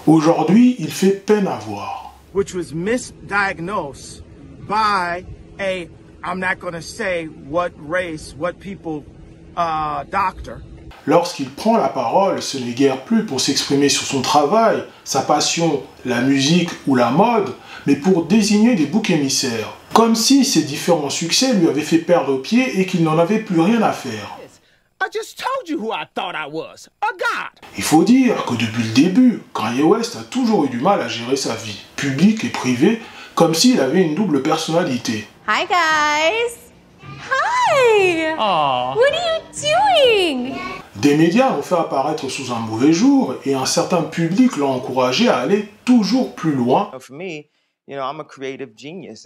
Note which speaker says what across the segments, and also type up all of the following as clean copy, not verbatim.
Speaker 1: Aujourd'hui, il fait peine à voir.
Speaker 2: Which was misdiagnosed by a, I'm not going to say what race, what people, doctor.
Speaker 1: Lorsqu'il prend la parole, ce n'est guère plus pour s'exprimer sur son travail, sa passion, la musique ou la mode, mais pour désigner des boucs émissaires. Comme si ses différents succès lui avaient fait perdre pied et qu'il n'en avait plus rien à faire. Il faut dire que depuis le début, Kanye West a toujours eu du mal à gérer sa vie, publique et privée, comme s'il avait une double personnalité.
Speaker 3: Hi guys! Hi! Aww. What are you doing?
Speaker 1: Des médias l'ont fait apparaître sous un mauvais jour et un certain public l'a encouragé à aller toujours plus loin,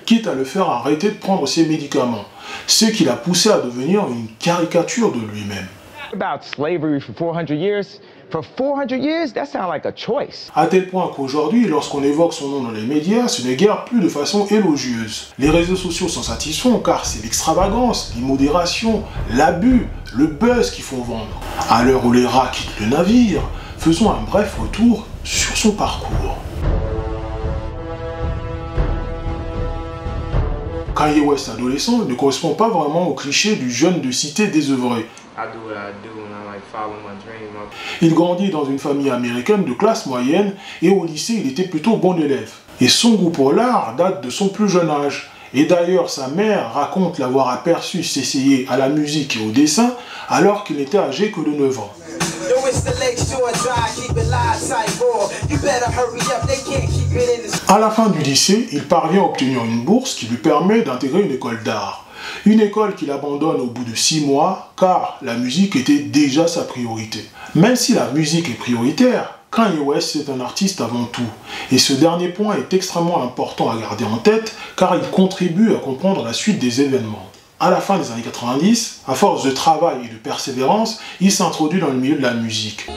Speaker 1: quitte à le faire arrêter de prendre ses médicaments, ce qui l'a poussé à devenir une caricature de lui-même. À tel point qu'aujourd'hui, lorsqu'on évoque son nom dans les médias, ce n'est guère plus de façon élogieuse. Les réseaux sociaux s'en satisfont car c'est l'extravagance, l'immodération, l'abus, le buzz qui font vendre. À l'heure où les rats quittent le navire, faisons un bref retour sur son parcours. Kanye West adolescent ne correspond pas vraiment au cliché du jeune de cité désœuvré. Il grandit dans une famille américaine de classe moyenne et au lycée il était plutôt bon élève. Et son goût pour l'art date de son plus jeune âge. Et d'ailleurs sa mère raconte l'avoir aperçu s'essayer à la musique et au dessin alors qu'il n'était âgé que de 9 ans. À la fin du lycée, il parvient à obtenir une bourse qui lui permet d'intégrer une école d'art. Une école qu'il abandonne au bout de 6 mois, car la musique était déjà sa priorité. Même si la musique est prioritaire, Kanye West est un artiste avant tout. Et ce dernier point est extrêmement important à garder en tête, car il contribue à comprendre la suite des événements. À la fin des années 90, à force de travail et de persévérance, il s'introduit dans le milieu de la musique.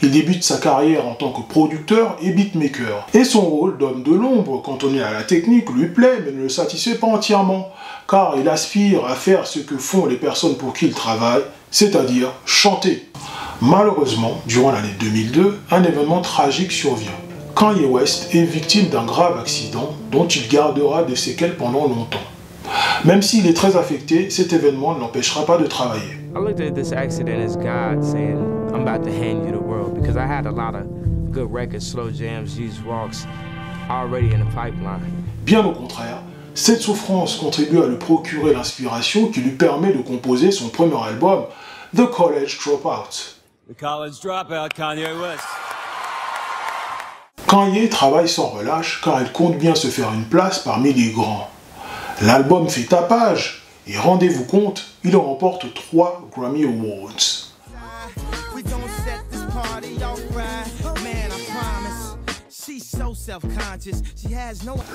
Speaker 1: Il débute sa carrière en tant que producteur et beatmaker. Et son rôle d'homme de l'ombre, cantonné à la technique, lui plaît mais ne le satisfait pas entièrement, car il aspire à faire ce que font les personnes pour qui il travaille, c'est-à-dire chanter. Malheureusement, durant l'année 2002, un événement tragique survient. Kanye West est victime d'un grave accident dont il gardera des séquelles pendant longtemps. Même s'il est très affecté, cet événement ne l'empêchera pas de travailler.
Speaker 4: I looked at this accident as God saying, I'm about to hand you the world, because I had a lot of good records, slow jams, used walks, already in the pipeline.
Speaker 1: Bien au contraire, cette souffrance contribue à lui procurer l'inspiration qui lui permet de composer son premier album, The College Dropout.
Speaker 5: The College Dropout, Kanye West.
Speaker 1: Kanye travaille sans relâche car il compte bien se faire une place parmi les grands. L'album fait tapage et rendez-vous compte, il remporte 3 Grammy Awards.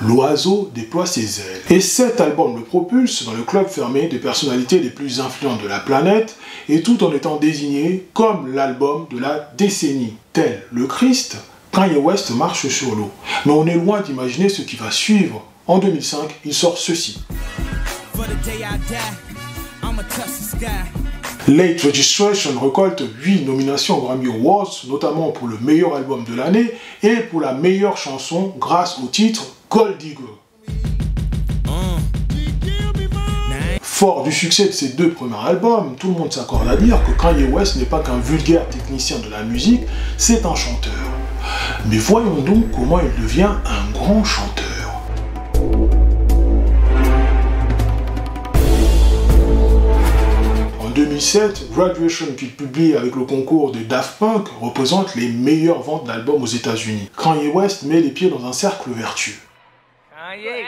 Speaker 1: L'oiseau déploie ses ailes. Et cet album le propulse dans le club fermé des personnalités les plus influentes de la planète, et tout en étant désigné comme l'album de la décennie. Tel le Christ, Kanye West marche sur l'eau. Mais on est loin d'imaginer ce qui va suivre. En 2005, il sort ceci. Late Registration récolte 8 nominations aux Grammy Awards, notamment pour le meilleur album de l'année et pour la meilleure chanson grâce au titre Gold Digger. Fort du succès de ses 2 premiers albums, tout le monde s'accorde à dire que Kanye West n'est pas qu'un vulgaire technicien de la musique, c'est un chanteur. Mais voyons donc comment il devient un grand chanteur. En 2007, Graduation, qu'il publie avec le concours de Daft Punk, représente les meilleures ventes d'albums aux États-Unis. Kanye West met les pieds dans un cercle vertueux.
Speaker 3: Kanye.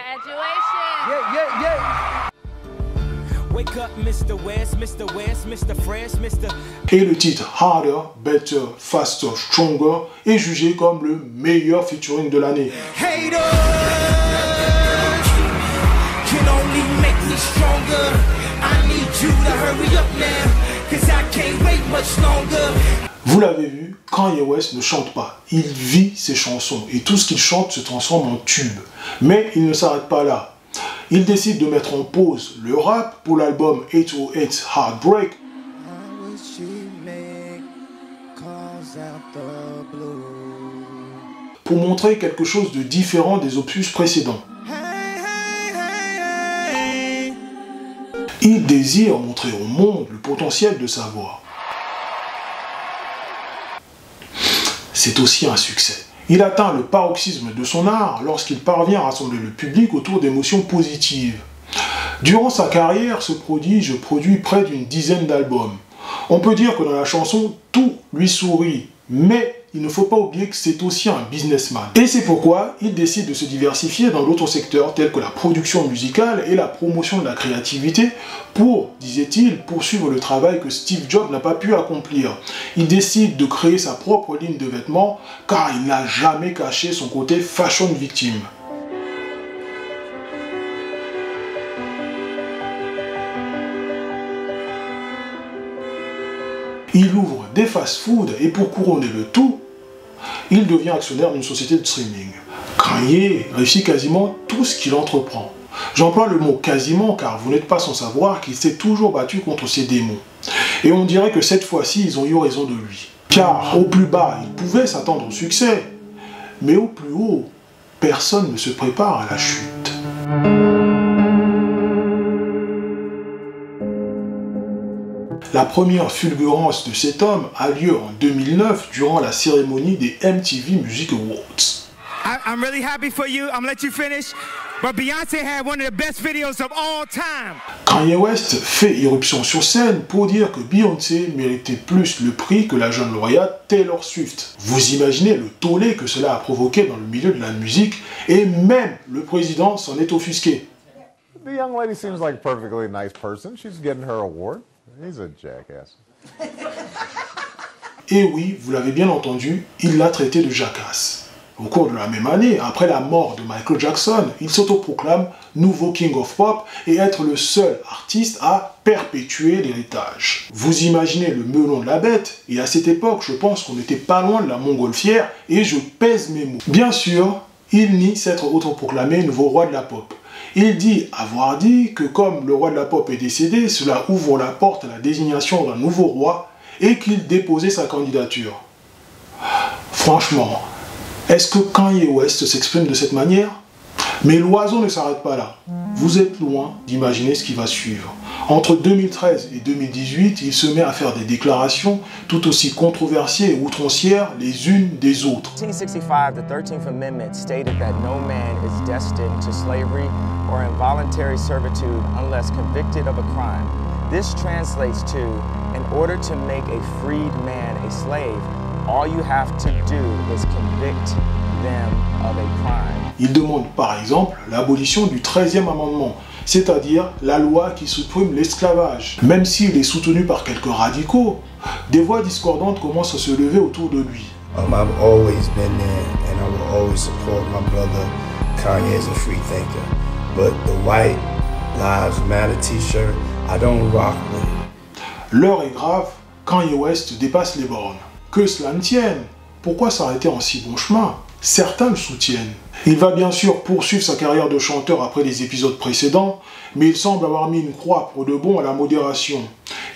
Speaker 1: Et le titre Harder, Better, Faster, Stronger est jugé comme le meilleur featuring de l'année. Vous l'avez vu, Kanye West ne chante pas, il vit ses chansons et tout ce qu'il chante se transforme en tube. Mais il ne s'arrête pas là. Il décide de mettre en pause le rap pour l'album 808 Heartbreak, pour montrer quelque chose de différent des opus précédents. Il désire montrer au monde le potentiel de sa voix. C'est aussi un succès. Il atteint le paroxysme de son art lorsqu'il parvient à rassembler le public autour d'émotions positives. Durant sa carrière, ce prodige produit près d'une dizaine d'albums. On peut dire que dans la chanson, tout lui sourit, mais il ne faut pas oublier que c'est aussi un businessman. Et c'est pourquoi il décide de se diversifier dans d'autres secteurs tels que la production musicale et la promotion de la créativité pour, disait-il, poursuivre le travail que Steve Jobs n'a pas pu accomplir. Il décide de créer sa propre ligne de vêtements car il n'a jamais caché son côté fashion victime. Il ouvre des fast-foods et pour couronner le tout, il devient actionnaire d'une société de streaming. Kanye réussit quasiment tout ce qu'il entreprend. J'emploie le mot quasiment car vous n'êtes pas sans savoir qu'il s'est toujours battu contre ses démons. Et on dirait que cette fois-ci, ils ont eu raison de lui. Car au plus bas, il pouvait s'attendre au succès. Mais au plus haut, personne ne se prépare à la chute. La première fulgurance de cet homme a lieu en 2009 durant la cérémonie des MTV Music Awards.
Speaker 2: I'm really happy for you. I'm gonna let you finish. But Beyoncé had one of the best videos of all time.
Speaker 1: Kanye West fait irruption sur scène pour dire que Beyoncé méritait plus le prix que la jeune lauréate Taylor Swift. Vous imaginez le tollé que cela a provoqué dans le milieu de la musique et même le président s'en est offusqué.
Speaker 6: The young lady seems like a perfectly nice person. She's getting her award. He's a jackass.
Speaker 1: Et oui, vous l'avez bien entendu, il l'a traité de jacasse. Au cours de la même année, après la mort de Michael Jackson, il s'autoproclame nouveau King of Pop et être le seul artiste à perpétuer l'héritage. Vous imaginez le melon de la bête, et à cette époque, je pense qu'on n'était pas loin de la montgolfière, et je pèse mes mots. Bien sûr, il nie s'être autoproclamé nouveau roi de la pop. Il dit avoir dit que comme le roi de la pop est décédé, cela ouvre la porte à la désignation d'un nouveau roi et qu'il déposait sa candidature. Franchement, est-ce que Kanye West s'exprime de cette manière? Mais l'oiseau ne s'arrête pas là. Vous êtes loin d'imaginer ce qui va suivre. Entre 2013 et 2018, il se met à faire des déclarations tout aussi controversées et outrancières les unes des autres.
Speaker 4: 1965, the 13th Amendment stated that no man is destined to slavery or involuntary servitude unless convicted of a crime. This translates to, in order to make a freed man a slave, all you have to do is convict them of a crime.
Speaker 1: Il demande par exemple l'abolition du 13e amendement, c'est-à-dire la loi qui supprime l'esclavage. Même s'il est soutenu par quelques radicaux, des voix discordantes commencent à se lever autour de lui.
Speaker 7: I've always been there and I will always support my brother Kanye as a free thinker. But the White Lives Matter t-shirt, I don't rock with it.
Speaker 1: L'heure est grave, Kanye West dépasse les bornes. Que cela ne tienne, pourquoi s'arrêter en si bon chemin? Certains le soutiennent. Il va bien sûr poursuivre sa carrière de chanteur après les épisodes précédents, mais il semble avoir mis une croix pour de bon à la modération.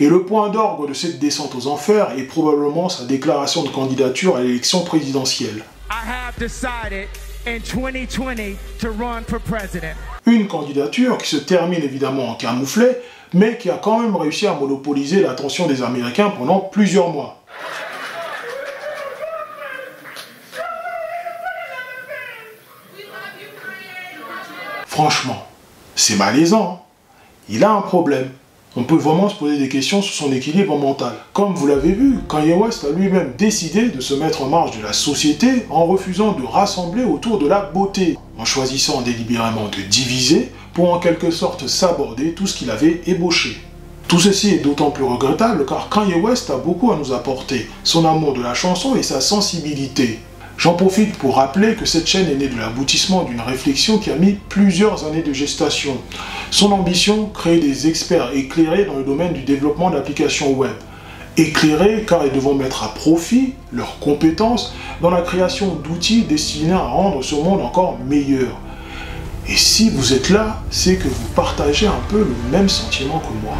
Speaker 1: Et le point d'orgue de cette descente aux enfers est probablement sa déclaration de candidature à l'élection présidentielle.
Speaker 2: I have decided in 2020 to run for president.
Speaker 1: Une candidature qui se termine évidemment en camouflet, mais qui a quand même réussi à monopoliser l'attention des Américains pendant plusieurs mois. Franchement, c'est malaisant. Il a un problème. On peut vraiment se poser des questions sur son équilibre mental. Comme vous l'avez vu, Kanye West a lui-même décidé de se mettre en marge de la société en refusant de rassembler autour de la beauté, en choisissant délibérément de diviser pour en quelque sorte s'aborder tout ce qu'il avait ébauché. Tout ceci est d'autant plus regrettable car Kanye West a beaucoup à nous apporter, son amour de la chanson et sa sensibilité. J'en profite pour rappeler que cette chaîne est née de l'aboutissement d'une réflexion qui a mis plusieurs années de gestation. Son ambition, créer des experts éclairés dans le domaine du développement d'applications web. Éclairés car ils devront mettre à profit leurs compétences dans la création d'outils destinés à rendre ce monde encore meilleur. Et si vous êtes là, c'est que vous partagez un peu le même sentiment que moi.